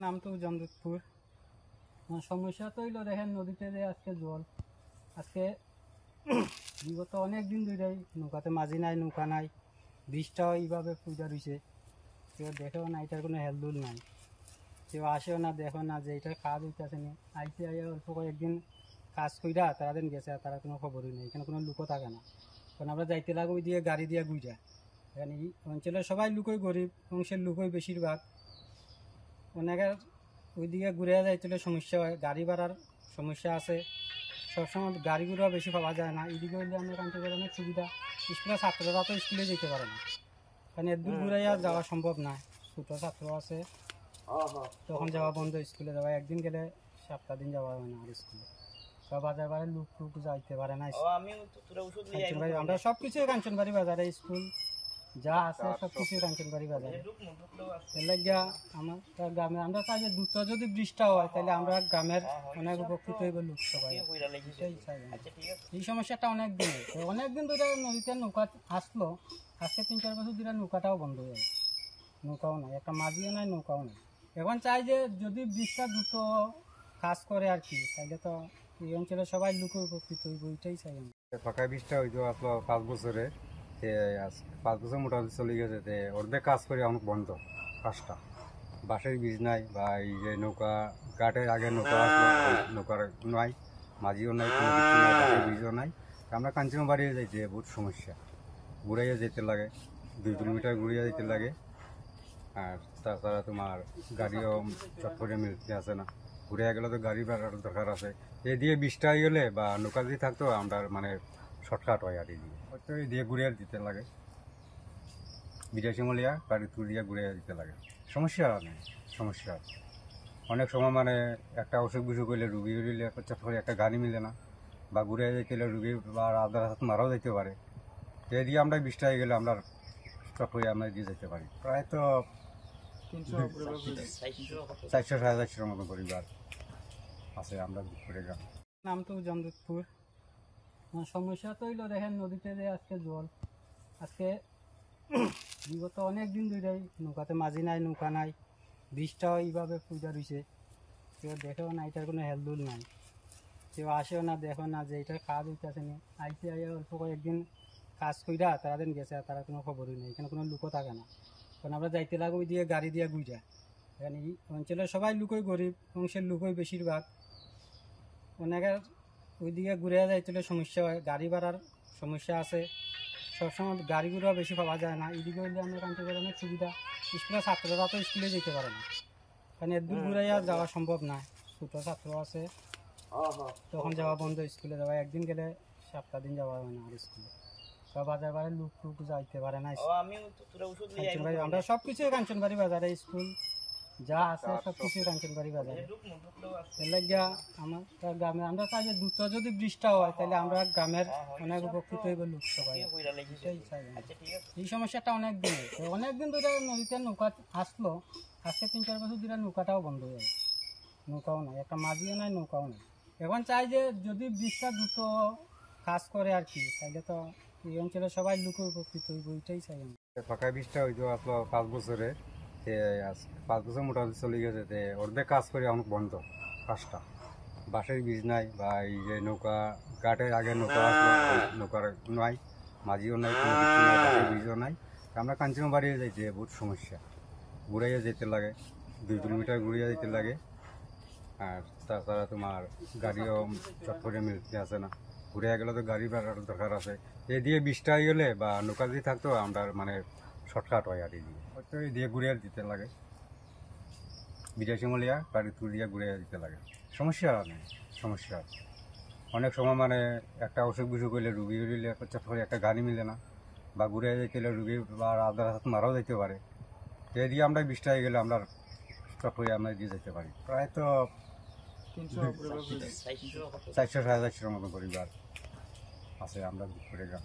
নাম তো জমদুতপুর। সমস্যা তো হইলো, দেখেন নদীতে যে আজকে জল, আজকে বিগত অনেক দিন ধরেই নৌকাতে মাঝি নাই, নৌকা নাই, বৃষ্টিটাও এইভাবে পূজা রয়েছে। কেউ দেখেও না, এটার কোনো হেলদুল নাই, কেউ আসেও না, দেখো না যে এটার কাজ হইতেছে না। আইসে আইয়া অল্প কয়েকদিন কাজ কইরা তারা দিন গেছে, আর তারা কোনো খবরই নেই। এখানে কোনো লুকও থাকে না, কারণ আমরা যাইতে লাগো ওই দিয়ে গাড়ি দিয়ে গুইরা। এখানে এই অঞ্চলের সবাই লুকোই গরিব অংশের লুকোই বেশিরভাগ। অনেকের ওইদিকে ঘুরে যাইতে সমস্যা হয়, গাড়ি ভাড়ার সমস্যা আছে, সবসময় গাড়িগুলো বেশি পাওয়া যায় না। এদিকে হইলে আমরা কানতে গেলে অনেক সুবিধা, স্কুলের ছাত্ররা তো স্কুলে যেতে পারে না, কারণ এর দূর ঘুরাইয়া যাওয়া সম্ভব না। ছোটো ছাত্র আছে, তখন যাওয়া বন্ধ, স্কুলে যাওয়া একদিন গেলে সপ্তাহ দিন যাওয়া হয় না আর স্কুলে। সব বাজার বাড়ি লুক টুক যাইতে পারে না। আমরা সব কিছুই কাঞ্চনবাড়ি বাজারে, স্কুল যা আছে সব কিছুই কাঞ্চনবাড়ি বাজারে। এর লাগিয়া আমার গ্রামে আমরা চাই যে দ্রুত যদি বৃষ্টি হয় তাহলে আমরা গ্রামের অনেক উপকৃত হইব লোক সবাই। এই সমস্যাটা অনেক দিন ধরে নদীতে নৌকা আসলো, আজকে 3-4 বছর ধরে নৌকাটাও বন্ধ হয়ে গেছে, নৌকাও নাই, একটা মাঝিও নাই, নৌকাও নাই। এখন চাই যে যদি বৃষ্টিটা দ্রুত কাজ করে আর কি, তাইলে তো এই অঞ্চলের সবাই লোকে উপকৃত হইব, এটাই চাই আমি। ফাঁকা বৃষ্টিটা হইতো আসলো 5 বছরে, 5 বছর মোটামুটি চলে গেছে। অর্ধেক কাজ করে অনেক বন্ধ, কাজটা বাঁশের বীজ নাই, বা এই যে নৌকা ঘাটের আগে নৌকা আসলো, নৌকার নাই, মাঝিও নাই, কোনো কিছু নাই, বাঁশের বীজও নাই। আমরা কাঞ্চনবাড়ি যাইতে বহুত সমস্যা, ঘুরাইয়া যেতে লাগে, 2 কিলোমিটার ঘুরিয়া যেতে লাগে। আর তাছাড়া তোমার গাড়িও চট করে মিলতে আসে না, ঘুরে গেলে তো গাড়ি ভাড়ার দরকার আছে। এই দিয়ে বৃষ্টি হয়ে গেলে বা নৌকা দিয়ে থাকতো আমরা মানে শর্টকাট হয়, আর এই দিয়ে হয়তো এই দিয়ে ঘুরে দিতে লাগে, বিদেশি মলিয়া গাড়ি তুলিয়া ঘুরে দিতে লাগে। সমস্যা নেই, সমস্যা অনেক সময় মানে একটা অসুখ বিসুখ হইলে রুগী হইলে চট করে একটা গাড়ি মিলে না, বা ঘুরে যেতে গেলে রুগী বা আদার হাত মারাও যেতে পারে। এই দিয়ে আমরা বৃষ্টি হয়ে গেলে আমরা চট করে আমরা দিয়ে যেতে পারি। প্রায় তো 400-450 মতো পরিবার আছে আমরা দুপুরে গ্রাম। নাম তো জমদুতপুর। সমস্যা তো হইলো, দেখেন নদীতে যে আজকে জল, আজকে বিগত অনেক দিন ধরেই নৌকাতে মাঝি নাই, নৌকা নাই, বৃষ্টিটাও এইভাবে পূজা রয়েছে। কেউ দেখেও না, এটার কোনো হেলদুল নাই, কেউ আসেও না, দেখো না যে এটার কাজ হইতেছে না। আইসে আইয়া অল্প কয়েকদিন কাজ কইরা তারা দিন গেছে, আর তারা কোনো খবরই নেই। এখানে কোনো লুকও থাকে না, কারণ আমরা যাইতে লাগো ওই দিয়ে গাড়ি দিয়ে গুইরা। এখানে এই অঞ্চলের সবাই লুকোই গরিব অংশের লুকোই বেশিরভাগ। অনেকের ওইদিকে ঘুরে যাইতে সমস্যা হয়, গাড়ি ভাড়ার সমস্যা আছে, সবসময় গাড়িগুলো বেশি পাওয়া যায় না। এদিকে হইলে আমরা কানতে গেলে অনেক সুবিধা, স্কুলের ছাত্ররা তো স্কুলে যেতে পারে না, কারণ এর দূর ঘুরাইয়া যাওয়া সম্ভব না। ছোটো ছাত্র আছে, তখন যাওয়া বন্ধ, স্কুলে যাওয়া একদিন গেলে সপ্তাহ দিন যাওয়া হয় না আর স্কুলে। সব বাজার বাড়ি লুক টুক যাইতে পারে না। আমরা সব কিছুই কাঞ্চনবাড়ি বাজারে, স্কুল যা আছে সব কিছুই কাঞ্চনবাড়ি বাজারে। এর লাগিয়া আমার গ্রামে আমরা চাই যে দ্রুত যদি বৃষ্টি হয় তাহলে আমরা গ্রামের অনেক উপকৃত হইব লোক সবাই, এটাই চাই। এই সমস্যাটা অনেক দিন ধরে নদীতে নৌকা আসলো, আজকে 3-4 বছর ধরে নৌকাটাও বন্ধ হয়ে গেছে, নৌকাও নাই, একটা মাঝিও নাই, নৌকাও নাই। এখন চাই যে যদি বৃষ্টিটা দ্রুত কাজ করে আর কি, তাইলে তো এই অঞ্চলের সবাই লোকে উপকৃত হইব, এটাই চাই আমি। ফাঁকা বৃষ্টিটা হইতো আসলো 5 বছরে, 5 বছর মোটামুটি চলে গেছে। অর্ধেক কাজ করে অনেক বন্ধ, কাজটা বাঁশের বীজ নাই, বা এই যে নৌকা ঘাটের আগে নৌকা আসলো, নৌকার নাই, মাঝিও নাই, কোনো কিছু নাই, বাঁশের বীজও নাই। আমরা কাঞ্চনবাড়ি যাইতে বহুত সমস্যা, ঘুরাইয়া যেতে লাগে, 2 কিলোমিটার ঘুরিয়া যেতে লাগে। আর তাছাড়া তোমার গাড়িও চট করে মিলতে আসে না, ঘুরে গেলে তো গাড়ি ভাড়ার দরকার আছে। এই দিয়ে বৃষ্টি হয়ে গেলে বা নৌকা দিয়ে থাকতো আমরা মানে শর্টকাট হয়, আর এই দিয়ে হয়তো এই দিয়ে ঘুরে দিতে লাগে, বিদেশি মলিয়া গাড়ি তুলিয়া ঘুরে দিতে লাগে। সমস্যা নেই, সমস্যা অনেক সময় মানে একটা অসুখ বিসুখ হইলে রুগী হইলে চট করে একটা গাড়ি মিলে না, বা ঘুরে যেতে গেলে রুগী বা আদার হাত মারাও যেতে পারে। এই দিয়ে আমরা বৃষ্টি হয়ে গেলে আমরা চট করে আমরা দিয়ে যেতে পারি। প্রায় তো 400-450 মতো পরিবার আছে আমরা দুপুরে গ্রাম।